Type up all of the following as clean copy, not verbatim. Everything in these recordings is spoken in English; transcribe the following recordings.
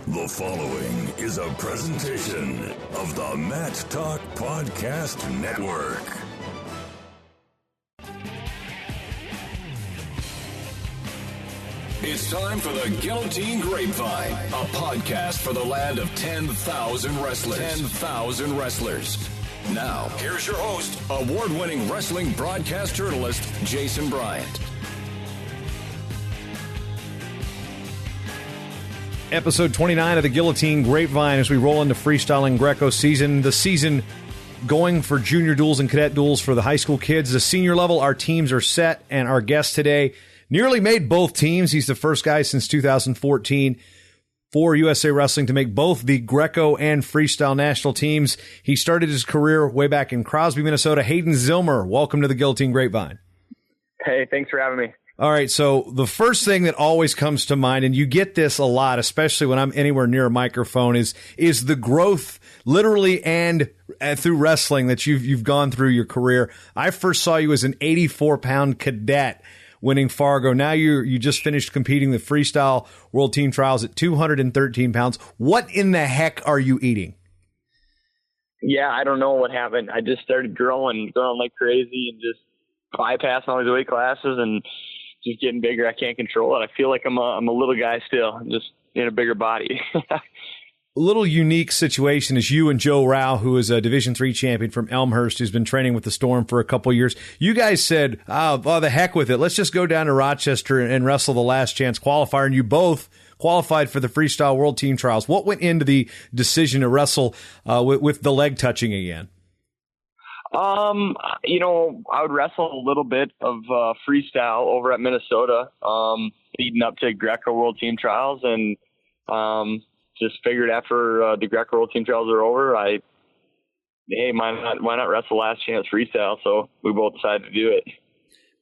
The following is a presentation of the Mat Talk Podcast Network. It's time for the Guillotine Grapevine, a podcast for the land of 10,000 wrestlers. 10,000 wrestlers. Now, here's your host, award-winning wrestling broadcast journalist, Jason Bryant. Episode 29 of the Guillotine Grapevine as we roll into freestyling Greco season. The season going for junior duels and cadet duels for the high school kids. The senior level, our teams are set, and our guest today nearly made both teams. He's the first guy since 2014 for USA Wrestling to make both the Greco and freestyle national teams. He started his career way back in Crosby, Minnesota. Hayden Zillmer, welcome to the Guillotine Grapevine. Hey, thanks for having me. All right, so the first thing that always comes to mind, and you get this a lot, especially when I'm anywhere near a microphone, is the growth, literally and through wrestling, that you've gone through your career. I first saw you as an 84-pound cadet winning Fargo. Now you just finished competing the freestyle world team trials at 213 pounds. What in the heck are you eating? Yeah, I don't know what happened. I just started growing like crazy and just bypassing all these weight classes and just getting bigger. I can't control it. I feel like I'm a little guy still, just in a bigger body. A little unique situation is you and Joe Rao, who is a Division III champion from Elmhurst, who's been training with the Storm for a couple of years. You guys said, oh, the heck with it. Let's just go down to Rochester and wrestle the last chance qualifier. And you both qualified for the freestyle world team trials. What went into the decision to wrestle with the leg touching again? I would wrestle a little bit of freestyle over at Minnesota, leading up to Greco World Team Trials, and just figured after the Greco World Team Trials are over, why not wrestle last chance freestyle? So we both decided to do it.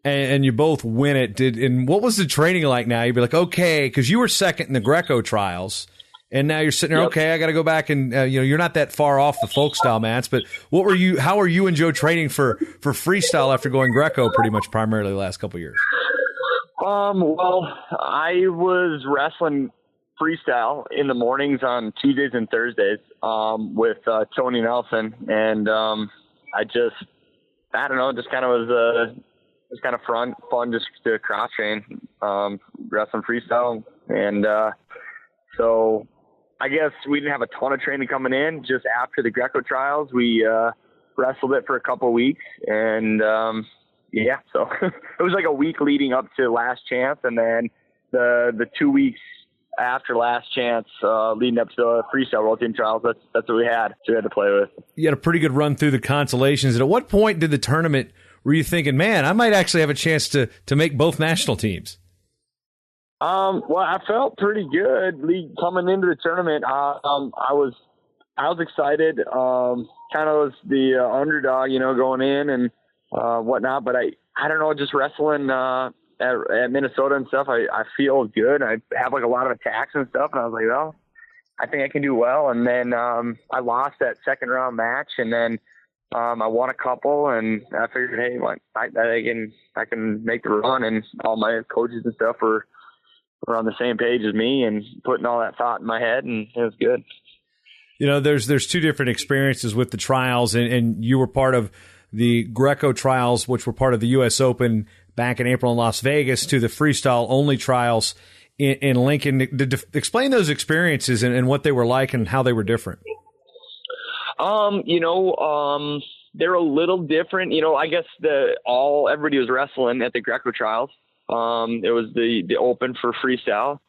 And you both win it. And what was the training like now? You'd be like, okay, because you were second in the Greco trials. And now you're sitting there, Yep. okay, I got to go back and, you're not that far off the folk style mats, but how are you and Joe training for freestyle after going Greco pretty much primarily the last couple of years? Well, I was wrestling freestyle in the mornings on Tuesdays and Thursdays, with, Tony Nelson. And, I don't know, just kind of was, it was kind of fun just to cross train, wrestling freestyle. And, so I guess we didn't have a ton of training coming in. Just after the Greco trials, we wrestled it for a couple of weeks, and so it was like a week leading up to last chance, and then the 2 weeks after last chance, leading up to the freestyle world team trials. That's what we had to play with. You had a pretty good run through the consolations. And at what point did the tournament were you thinking, man, I might actually have a chance to make both national teams? Well, I felt pretty good coming into the tournament. I was excited. Kind of was the underdog, going in and whatnot. But I don't know, just wrestling at Minnesota and stuff. I feel good. I have like a lot of attacks and stuff, and I was like, well, I think I can do well. And then I lost that second round match, and then I won a couple, and I figured, hey, I can make the run, and all my coaches and stuff were on the same page as me and putting all that thought in my head, and it was good. There's two different experiences with the trials, and you were part of the Greco trials, which were part of the U.S. Open back in April in Las Vegas, to the freestyle only trials in Lincoln. Explain those experiences and what they were like and how they were different. They're a little different. I guess everybody was wrestling at the Greco trials. It was the open for freestyle.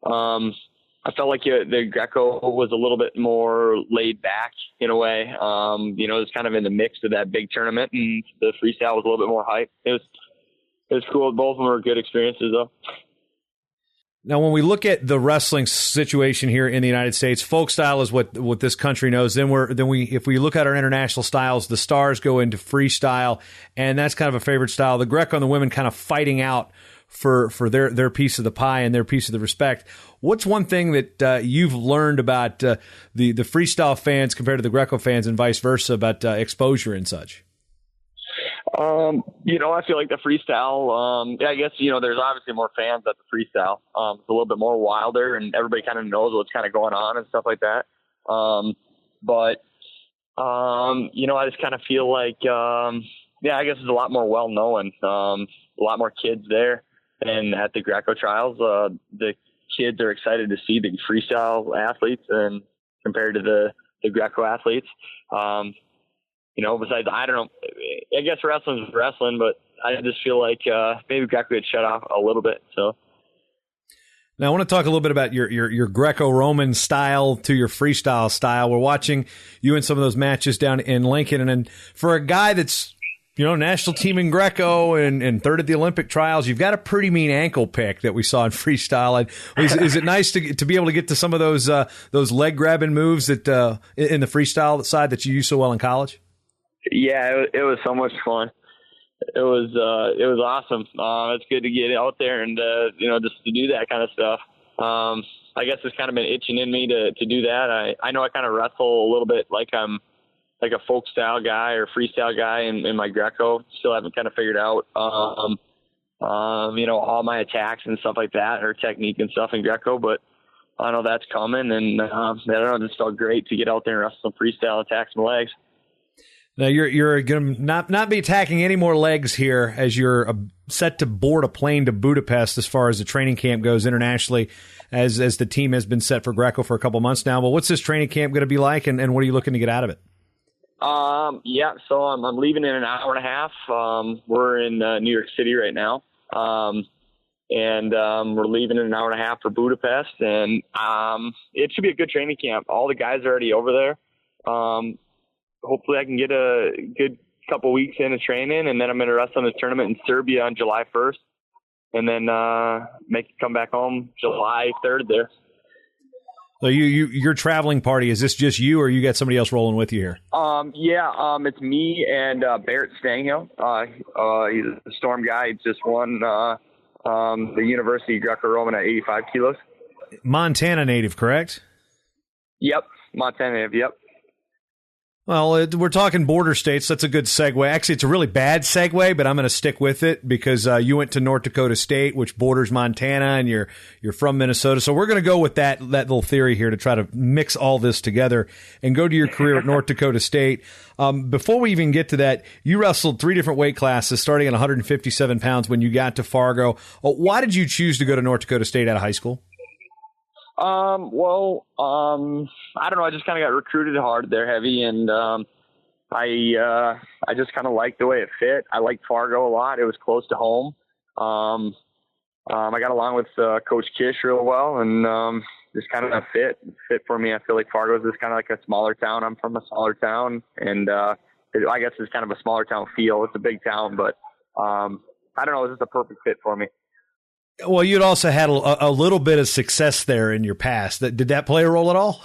I felt like the Greco was a little bit more laid back in a way. It was kind of in the mix of that big tournament, and the freestyle was a little bit more hype. It was cool. Both of them were good experiences, though. Now, when we look at the wrestling situation here in the United States, folk style is what this country knows. If we look at our international styles, the stars go into freestyle, and that's kind of a favorite style. The Greco and the women kind of fighting out for their piece of the pie and their piece of the respect. What's one thing that you've learned about the freestyle fans compared to the Greco fans, and vice versa, about exposure and such? I feel like the freestyle, I guess, there's obviously more fans at the freestyle. It's a little bit more wilder and everybody kind of knows what's kind of going on and stuff like that. I just kind of feel like, I guess it's a lot more well-known, a lot more kids there. And at the Greco trials, the kids are excited to see the freestyle athletes and compared to the Greco athletes. Besides, I don't know, I guess wrestling's wrestling, but I just feel like maybe Greco gets shut off a little bit. So. Now, I want to talk a little bit about your Greco-Roman style to your freestyle style. We're watching you in some of those matches down in Lincoln. And for a guy that's, national team in Greco and third at the Olympic trials, you've got a pretty mean ankle pick that we saw in freestyle. And is it nice to be able to get to some of those leg grabbing moves that in the freestyle side that you used so well in college? Yeah, it was so much fun. It was awesome. It's good to get out there and just to do that kind of stuff. I guess it's kind of been itching in me to do that. I know I kind of wrestle a little bit like I'm like a folk style guy or freestyle guy in my Greco. Still haven't kind of figured out all my attacks and stuff like that, or technique and stuff in Greco, but I know that's coming, and I don't know, it just felt great to get out there and wrestle some freestyle attacks and legs. Now you're going to not be attacking any more legs here as you're set to board a plane to Budapest as far as the training camp goes internationally, as the team has been set for Greco for a couple months now. But what's this training camp going to be like, and what are you looking to get out of it? So I'm leaving in an hour and a half. We're in New York City right now, and we're leaving in an hour and a half for Budapest, and it should be a good training camp. All the guys are already over there. Hopefully I can get a good couple weeks in of training, and then I'm going to wrestle in the tournament in Serbia on July 1st, and then come back home July 3rd there. So your traveling party, is this just you, or you got somebody else rolling with you here? It's me and Barrett Stanghill. He's a Storm guy. He just won the University Greco-Roman at 85 kilos. Montana native, correct? Yep, Montana native, yep. Well, we're talking border states. That's a good segue. Actually, it's a really bad segue, but I'm going to stick with it because you went to North Dakota State, which borders Montana, and you're from Minnesota. So we're going to go with that little theory here to try to mix all this together and go to your career at North Dakota State. Before we even get to that, you wrestled 3 different weight classes, starting at 157 pounds when you got to Fargo. Why did you choose to go to North Dakota State out of high school? I don't know. I just kind of got recruited hard there, heavy, and I just kind of liked the way it fit. I liked Fargo a lot. It was close to home. I got along with Coach Kish real well, and just kind of fit for me. I feel like Fargo is just kind of like a smaller town. I'm from a smaller town, and I guess it's kind of a smaller town feel. It's a big town, but I don't know. It's just a perfect fit for me. Well, you'd also had a little bit of success there in your past. Did that play a role at all?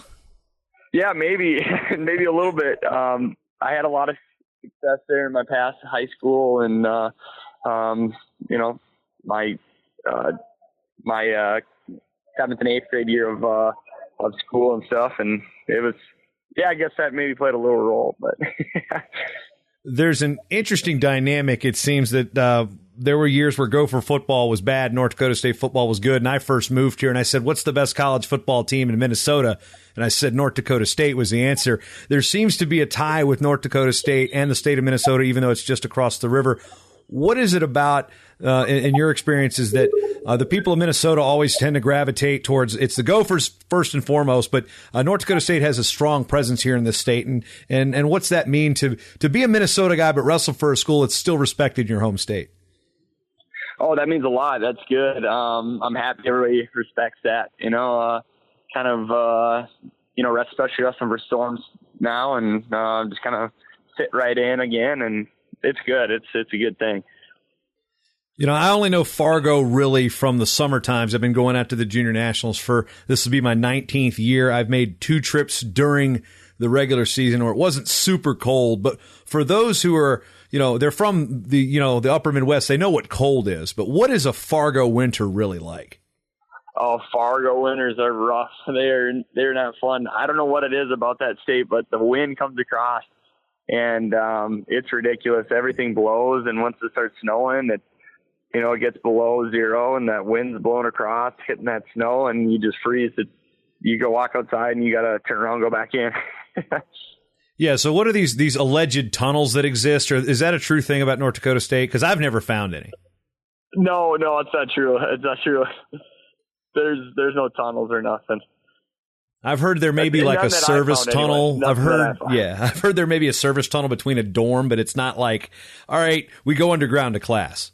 Yeah, maybe a little bit. I had a lot of success there in my past, high school, and my 7th and 8th grade year of school and stuff, and it was, I guess that maybe played a little role, but. There's an interesting dynamic. It seems that there were years where Gopher football was bad, North Dakota State football was good, and I first moved here, and I said, what's the best college football team in Minnesota? And I said North Dakota State was the answer. There seems to be a tie with North Dakota State and the state of Minnesota, even though it's just across the river. What is it about, in your experiences, that the people of Minnesota always tend to gravitate towards? It's the Gophers first and foremost, but North Dakota State has a strong presence here in this state. And what's that mean to be a Minnesota guy but wrestle for a school that's still respected in your home state? Oh, that means a lot. That's good. I'm happy everybody respects that. Especially wrestling for Storms now, and just kind of fit right in again, and it's good. It's a good thing. I only know Fargo really from the summer times. I've been going out to the junior nationals this will be my 19th year. I've made 2 trips during the regular season where it wasn't super cold, but for those who are, they're from the upper Midwest, they know what cold is, but what is a Fargo winter really like? Oh, Fargo winters are rough. They're not fun. I don't know what it is about that state, but the wind comes across and it's ridiculous. Everything blows, and once it starts snowing, it gets below zero, and that wind's blowing across, hitting that snow, and you just freeze. You go walk outside, and you got to turn around and go back in. Yeah, so what are these alleged tunnels that exist, or is that a true thing about North Dakota State? Because I've never found any. No, it's not true. It's not true. There's no tunnels or nothing. I've heard there may be like a service tunnel. Anyway. I've heard there may be a service tunnel between a dorm, but it's not like, all right, we go underground to class.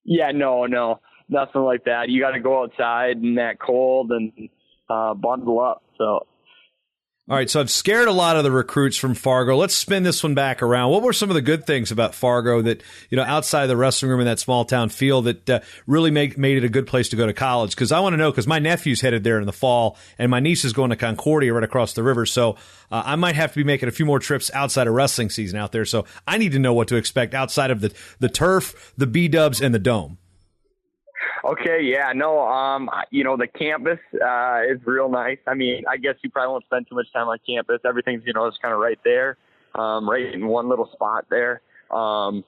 Yeah, no, nothing like that. You got to go outside in that cold and bundle up. So. All right, so I've scared a lot of the recruits from Fargo. Let's spin this one back around. What were some of the good things about Fargo that, outside of the wrestling room in that small town feel that really made it a good place to go to college? Because I want to know, because my nephew's headed there in the fall, and my niece is going to Concordia right across the river. So I might have to be making a few more trips outside of wrestling season out there. So I need to know what to expect outside of the turf, the B-dubs, and the dome. Okay, yeah, no, the campus is real nice. I mean, I guess you probably won't spend too much time on campus. Everything's, just kind of right there, right in one little spot there. The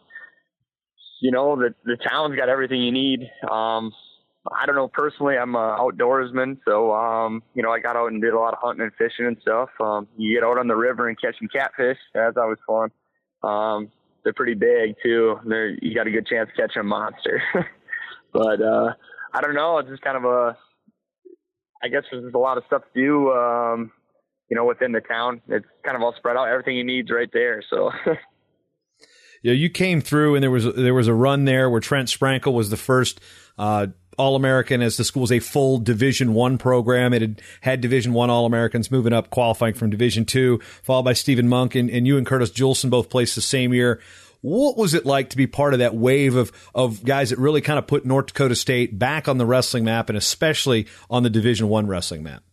town's got everything you need. I don't know, personally, I'm an outdoorsman, so, I got out and did a lot of hunting and fishing and stuff. You get out on the river and catching catfish. That's always fun. They're pretty big, too. You got a good chance of catching a monster. But I don't know. It's just kind of I guess there's a lot of stuff to do, within the town. It's kind of all spread out. Everything you need is right there. So. Yeah, you came through, and there was a run there where Trent Sprankle was the first All-American, as the school was a full Division I program. It had Division I All-Americans moving up, qualifying from Division II, followed by Stephen Monk, and you and Curtis Julson both placed the same year. What was it like to be part of that wave of guys that really kind of put North Dakota State back on the wrestling map, and especially on the Division I wrestling map?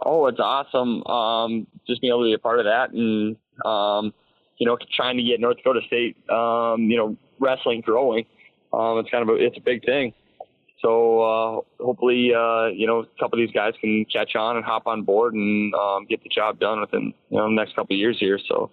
Oh, it's awesome. Just being able to be a part of that, and trying to get North Dakota State, wrestling growing. It's a big thing. So hopefully, a couple of these guys can catch on and hop on board and get the job done within the next couple of years here. So.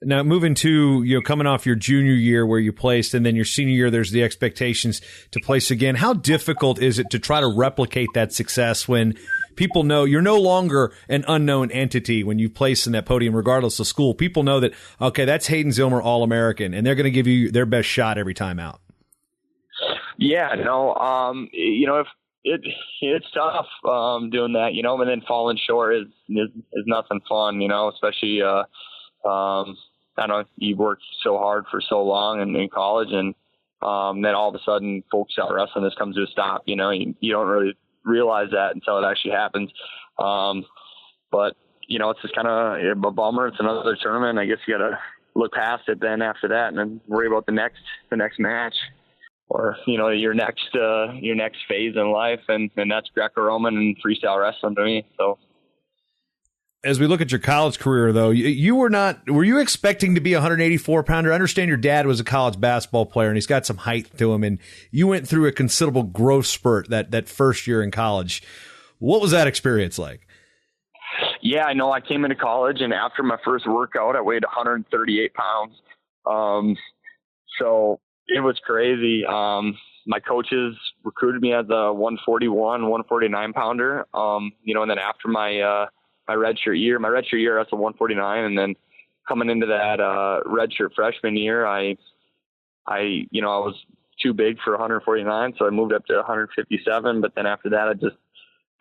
Now, moving to, coming off your junior year where you placed, and then your senior year, there's the expectations to place again. How difficult is it to try to replicate that success when people know you're no longer an unknown entity when you place in that podium, regardless of school? People know that, okay, that's Hayden Zillmer, All-American, and they're going to give you their best shot every time out. Yeah, no, it's tough doing that, and then falling short is nothing fun, especially I know you worked so hard for so long in college, and then all of a sudden folks out wrestling, this comes to a stop. You don't really realize that until it actually happens. But it's just kind of a bummer. It's another tournament. I guess you got to look past it then after that, and then worry about the next match, or your next phase in life, and that's Greco-Roman and freestyle wrestling to me. So. As we look at your college career, though, were you expecting to be a 184-pounder? I understand your dad was a college basketball player, and he's got some height to him, and you went through a considerable growth spurt that first year in college. What was that experience like? Yeah, I know. I came into college, and after my first workout, I weighed 138 pounds. So it was crazy. My coaches recruited me as a 141, 149-pounder, and then after my redshirt year, that's a 149. And then coming into that redshirt freshman year, I was too big for 149, so I moved up to 157. But then after that,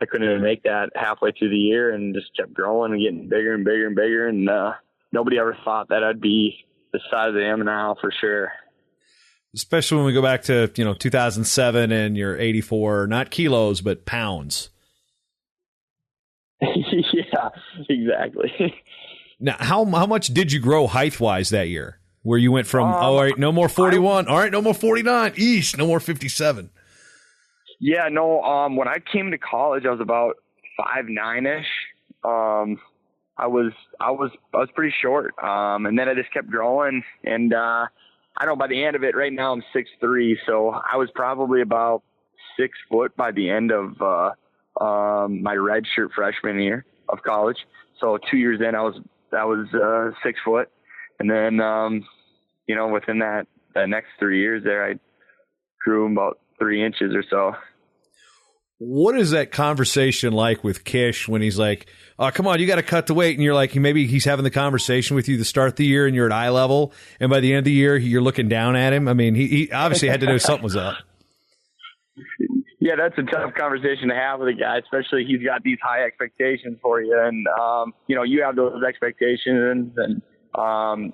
I couldn't even make that halfway through the year, and just kept growing and getting bigger and bigger and bigger. And nobody ever thought that I'd be the size I am now, for sure. Especially when we go back to 2007 and you're 84, not kilos but pounds. Yeah, exactly. Now, how much did you grow height-wise that year? Where you went from, all right, no more 41. All right, no more 49. Eesh, no more 57. Yeah, no, when I came to college, I was about 5'9"-ish. I was pretty short. And then I just kept growing. And I know by the end of it, right now I'm 6'3", so I was probably about 6 foot by the end of my redshirt freshman year of college. So 2 years in, I was I was 6 foot. And then, within that next 3 years there, I grew about 3 inches or so. What is that conversation like with Kish when he's like, "Oh, come on, you got to cut the weight," and you're like, maybe he's having the conversation with you to start the year, and you're at eye level, and by the end of the year, you're looking down at him. I mean, he obviously had to know something was up. Yeah, that's a tough conversation to have with a guy, especially he's got these high expectations for you, and you have those expectations, and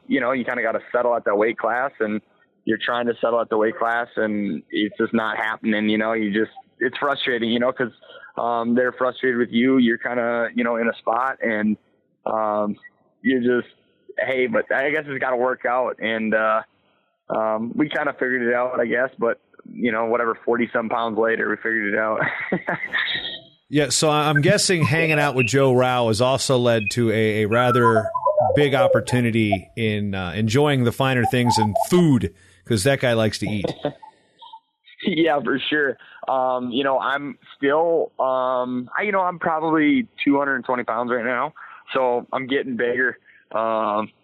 you kind of got to settle at that weight class, and you're trying to settle at the weight class, and it's just not happening. It's frustrating, because they're frustrated with you. You're kind of, in a spot, and you're just, hey, but I guess it's got to work out. And we kind of figured it out, I guess. But, 40-some pounds later, we figured it out. Yeah, so I'm guessing hanging out with Joe Rao has also led to a rather big opportunity in enjoying the finer things in food, because that guy likes to eat. Yeah, for sure. I'm still, I'm probably 220 pounds right now, so I'm getting bigger.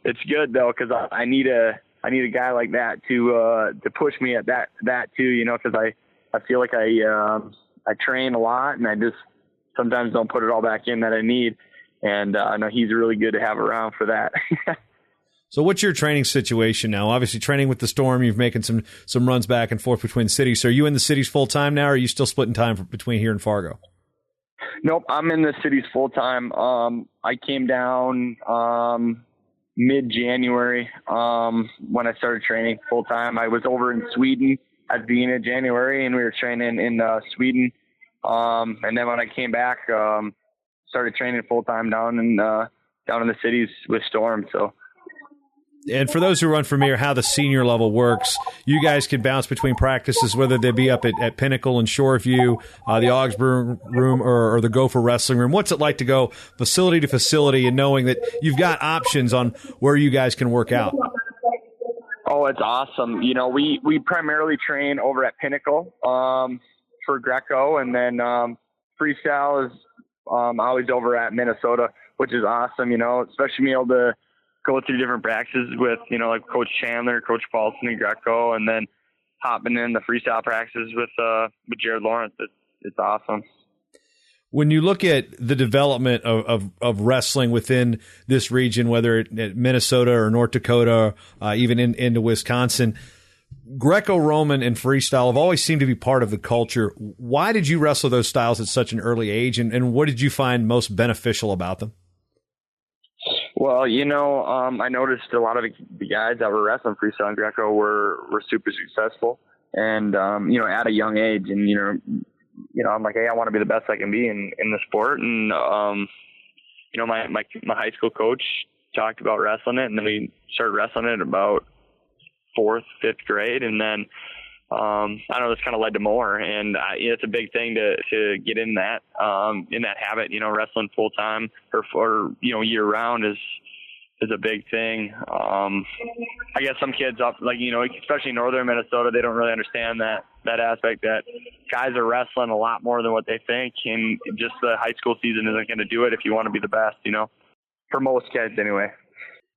It's good though, cause I need a guy like that to push me at that too, cause I feel like I train a lot, and I just sometimes don't put it all back in that I need. And I know he's really good to have around for that. So what's your training situation now? Obviously training with the Storm, you're making some runs back and forth between cities. So are you in the cities full time now, or are you still splitting time between here and Fargo? Nope, I'm in the cities full time. I came down mid-January when I started training full time. I was over in Sweden at the beginning of January, and we were training in Sweden. And then when I came back, started training full time down in the cities with Storm. So. And for those who are unfamiliar how the senior level works, you guys can bounce between practices, whether they be up at Pinnacle and Shoreview, the Augsburg room, or the Gopher Wrestling room. What's it like to go facility to facility and knowing that you've got options on where you guys can work out? Oh, it's awesome. We primarily train over at Pinnacle for Greco, and then freestyle is always over at Minnesota, which is awesome, especially being able to go through different practices with, like Coach Chandler, Coach Paulson, and Greco, and then hopping in the freestyle practices with Jared Lawrence. It's awesome. When you look at the development of wrestling within this region, whether at Minnesota or North Dakota, even into Wisconsin, Greco-Roman and freestyle have always seemed to be part of the culture. Why did you wrestle those styles at such an early age, and what did you find most beneficial about them? Well, I noticed a lot of the guys that were wrestling freestyle and Greco were super successful, and at a young age, and I'm like, hey, I want to be the best I can be in the sport, and my high school coach talked about wrestling it, and then we started wrestling it about 4th, 5th grade, and then I don't know, this kind of led to more, and it's a big thing to get in that habit. Wrestling full time or year round is a big thing. I guess some kids up, especially northern Minnesota, they don't really understand that aspect, that guys are wrestling a lot more than what they think, and just the high school season isn't going to do it if you want to be the best. For most kids anyway.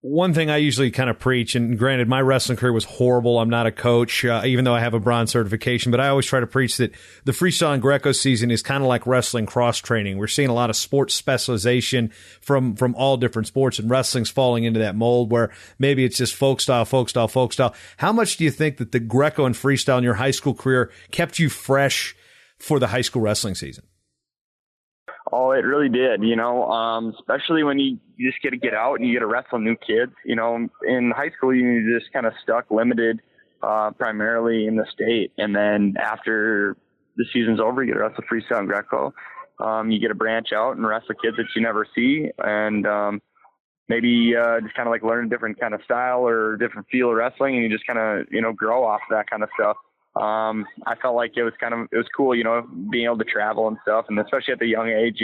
One thing I usually kind of preach, and granted, my wrestling career was horrible. I'm not a coach, even though I have a bronze certification, but I always try to preach that the freestyle and Greco season is kind of like wrestling cross-training. We're seeing a lot of sports specialization from all different sports, and wrestling's falling into that mold where maybe it's just folk style. How much do you think that the Greco and freestyle in your high school career kept you fresh for the high school wrestling season? Oh, it really did, especially when you just get to get out and you get to wrestle new kids. In high school, you just kind of stuck limited primarily in the state. And then after the season's over, you get to wrestle freestyle and Greco. You get to branch out and wrestle kids that you never see. And maybe just kind of like learn a different kind of style or different feel of wrestling. And you just kind of, grow off that kind of stuff. I felt like it was cool, being able to travel and stuff, and especially at the young age,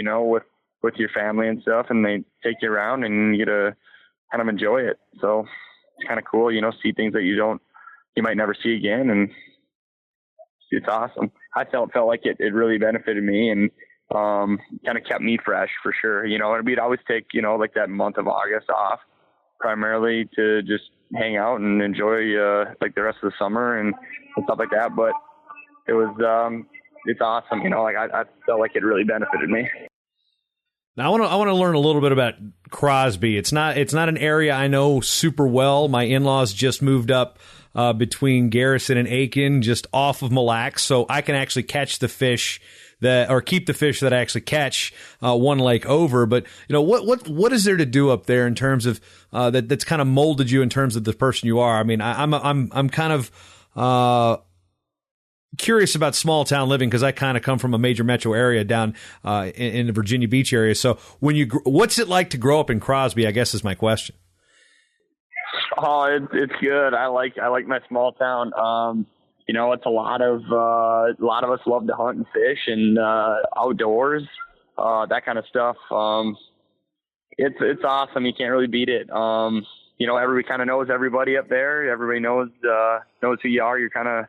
with your family and stuff, and they take you around and you get to kind of enjoy it. So it's kind of cool, see things that you might never see again. And it's awesome. I felt like it really benefited me, and kind of kept me fresh for sure. You know, and we'd always take, you know, like that month of August off primarily to just hang out and enjoy, like the rest of the summer and stuff like that. But it was, it's awesome. You know, like I felt like it really benefited me. Now I want to learn a little bit about Crosby. It's not an area I know super well. My in-laws just moved up between Garrison and Aiken, just off of Mille Lacs, so I can actually catch the fish or keep the fish that I actually catch one lake over. But you know, what is there to do up there in terms of that's kind of molded you in terms of the person you are? I mean, I'm kind of curious about small town living because I kind of come from a major metro area down in the Virginia Beach area. So what's it like to grow up in Crosby, I guess is my question. Oh, it's good. I like my small town. You know, it's a lot of us love to hunt and fish and outdoors, that kind of stuff. It's awesome. You can't really beat it. You know, everybody kind of knows everybody up there. Everybody knows who you are. You're kind of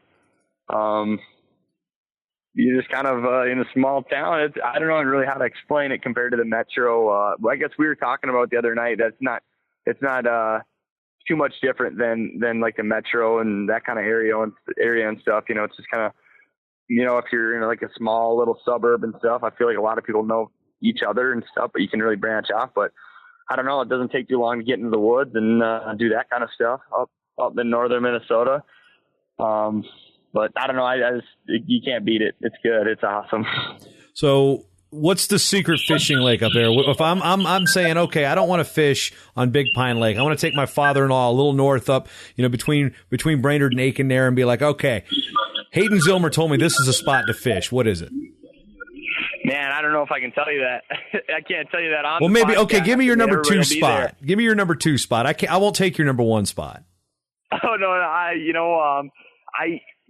you're just kind of in a small town. I don't know really how to explain it compared to the metro. I guess we were talking about the other night. It's not too much different than like the metro and that kind of area and stuff. You know, it's just kind of, you know, if you're in like a small little suburb and stuff, I feel like a lot of people know each other and stuff, but you can really branch off. But I don't know, it doesn't take too long to get into the woods and do that kind of stuff up in northern Minnesota. But I don't know. You can't beat it. It's good. It's awesome. So what's the secret fishing lake up there? If I'm saying, okay, I don't want to fish on Big Pine Lake. I want to take my father-in-law a little north up, you know, between Brainerd and Aiken there and be like, okay, Hayden Zillmer told me this is a spot to fish. What is it? Man, I don't know if I can tell you that. I can't tell you that on. Well, maybe podcast. Okay. Give me your number 2 spot. Give me your number 2 spot. I won't take your number 1 spot. Oh no,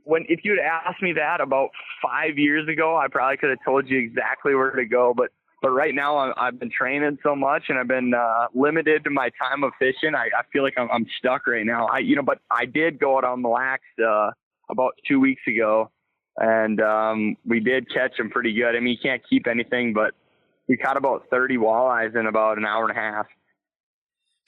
if you had asked me that about 5 years ago, I probably could have told you exactly where to go. But right now I've been training so much and I've been limited to my time of fishing. I feel like I'm stuck right now. But I did go out on Mille Lacs about 2 weeks ago, and we did catch them pretty good. I mean, you can't keep anything, but we caught about 30 walleyes in about an hour and a half.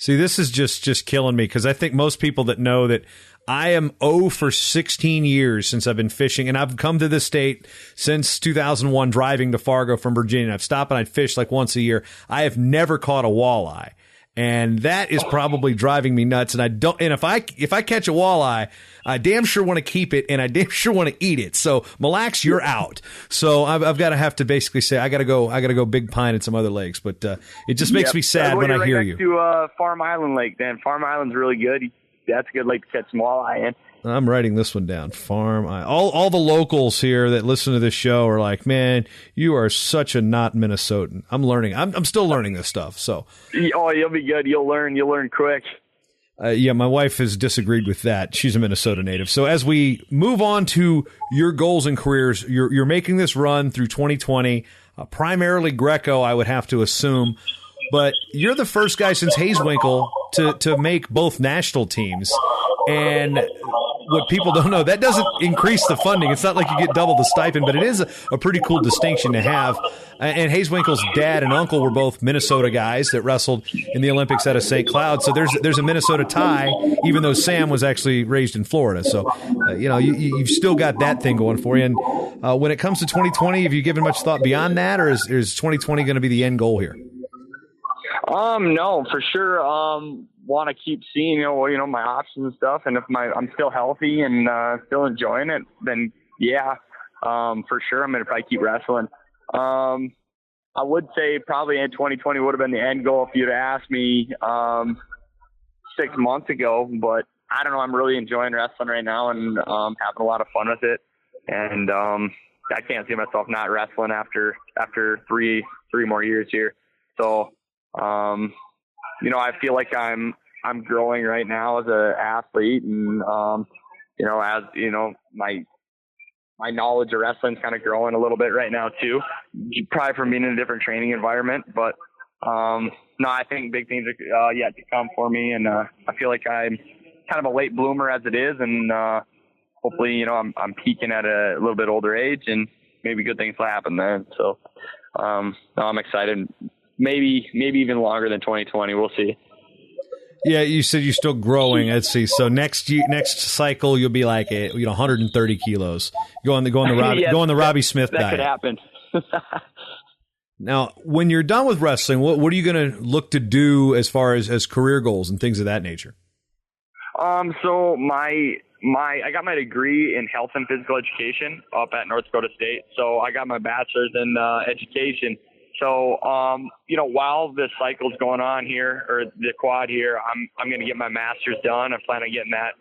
See, this is just killing me because I think most people that know that I am 0 for 16 years since I've been fishing, and I've come to this state since 2001 driving to Fargo from Virginia. I've stopped and I'd fish like once a year. I have never caught a walleye, and that is probably driving me nuts. And if I catch a walleye, I damn sure want to keep it, and I damn sure want to eat it. So Mille Lacs, you're out. So I've got to have to basically say I got to go Big Pine and some other lakes. But it just makes me sad when I hear you. To Farm Island Lake, then Farm Island's really good. That's a good lake to catch some walleye in. I'm writing this one down. All the locals here that listen to this show are like, man, you are such a not Minnesotan. I'm learning. I'm still learning this stuff. So, oh, you'll be good. You'll learn quick. Yeah, my wife has disagreed with that. She's a Minnesota native. So as we move on to your goals and careers, you're making this run through 2020, primarily Greco, I would have to assume. But you're the first guy since Hayeswinkle to make both national teams. And what people don't know, that doesn't increase the funding. It's not like you get double the stipend, but it is a pretty cool distinction to have. And Hayeswinkle's dad and uncle were both Minnesota guys that wrestled in the Olympics out of St. Cloud. So there's a Minnesota tie, even though Sam was actually raised in Florida. So, you've still got that thing going for you. And when it comes to 2020, have you given much thought beyond that, or is 2020 going to be the end goal here? No, for sure. Want to keep seeing, my options and stuff. And if I'm still healthy and still enjoying it, then yeah, for sure. I'm going to probably keep wrestling. I would say probably in 2020 would have been the end goal if you'd asked me 6 months ago, but I don't know. I'm really enjoying wrestling right now and having a lot of fun with it. And I can't see myself not wrestling after three more years here. So, I feel like I'm growing right now as an athlete, and my knowledge of wrestling is kind of growing a little bit right now too, probably from being in a different training environment. But I think big things are yet to come for me, and I feel like I'm kind of a late bloomer as it is, and hopefully I'm peaking at a little bit older age, and maybe good things will happen then. So I'm excited. Maybe even longer than 2020. We'll see. Yeah, you said you're still growing. Let's see. So next cycle, you'll be like 130 kilos. Go on the Robbie Smith diet. That could happen. Now, when you're done with wrestling, what are you going to look to do as far as career goals and things of that nature? So I got my degree in health and physical education up at North Dakota State. So I got my bachelor's in education. So, while this cycle's going on here, or the quad here, I'm going to get my master's done. I plan on getting that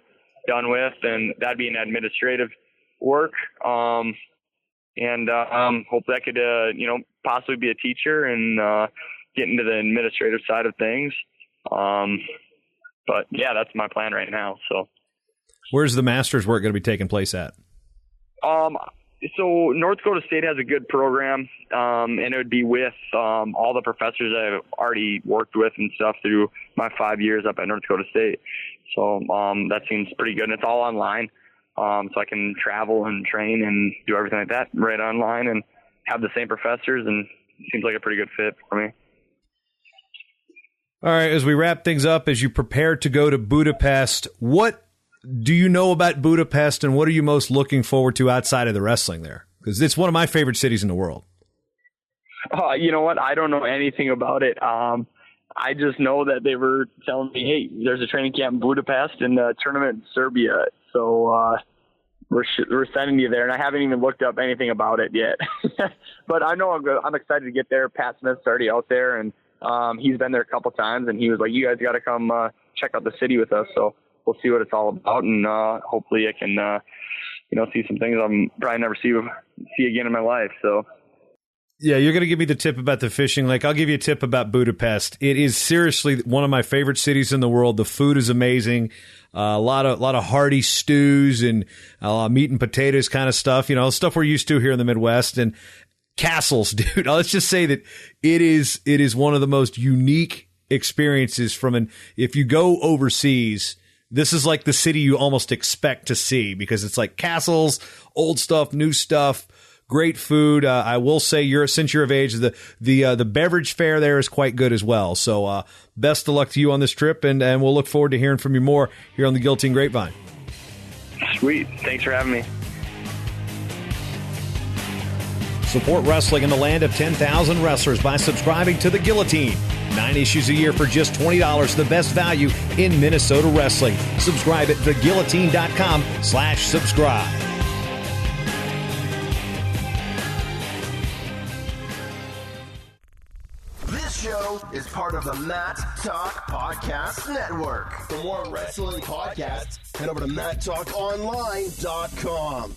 done with, and that'd be an administrative work. Hopefully I could, possibly be a teacher and get into the administrative side of things. But yeah, that's my plan right now. So, where's the master's work going to be taking place at? So North Dakota State has a good program, and it would be with all the professors I've already worked with and stuff through my 5 years up at North Dakota State. So that seems pretty good, and it's all online. So I can travel and train and do everything like that right online and have the same professors, and it seems like a pretty good fit for me. All right, as we wrap things up, as you prepare to go to Budapest, what do you know about Budapest, and what are you most looking forward to outside of the wrestling there? Because it's one of my favorite cities in the world. You know what? I don't know anything about it. I just know that they were telling me, hey, there's a training camp in Budapest and a tournament in Serbia. So we're sending you there, and I haven't even looked up anything about it yet. But I know I'm excited to get there. Pat Smith's already out there, and he's been there a couple times, and he was like, you guys got to come check out the city with us. So we'll see what it's all about, and hopefully I can, see some things I'm probably never see again in my life. So. Yeah, you're going to give me the tip about the fishing lake. I'll give you a tip about Budapest. It is seriously one of my favorite cities in the world. The food is amazing. A lot of hearty stews and meat and potatoes kind of stuff. Stuff we're used to here in the Midwest. And castles, dude. Let's just say that it is one of the most unique experiences if you go overseas. This is like the city you almost expect to see, because it's like castles, old stuff, new stuff, great food. I will say, since you're of age, the beverage fare there is quite good as well. So best of luck to you on this trip, and we'll look forward to hearing from you more here on the Guillotine Grapevine. Sweet. Thanks for having me. Support wrestling in the land of 10,000 wrestlers by subscribing to The Guillotine. 9 issues a year for just $20, the best value in Minnesota wrestling. Subscribe at theguillotine.com/subscribe. This show is part of the Matt Talk Podcast Network. For more wrestling podcasts, head over to MattTalkOnline.com.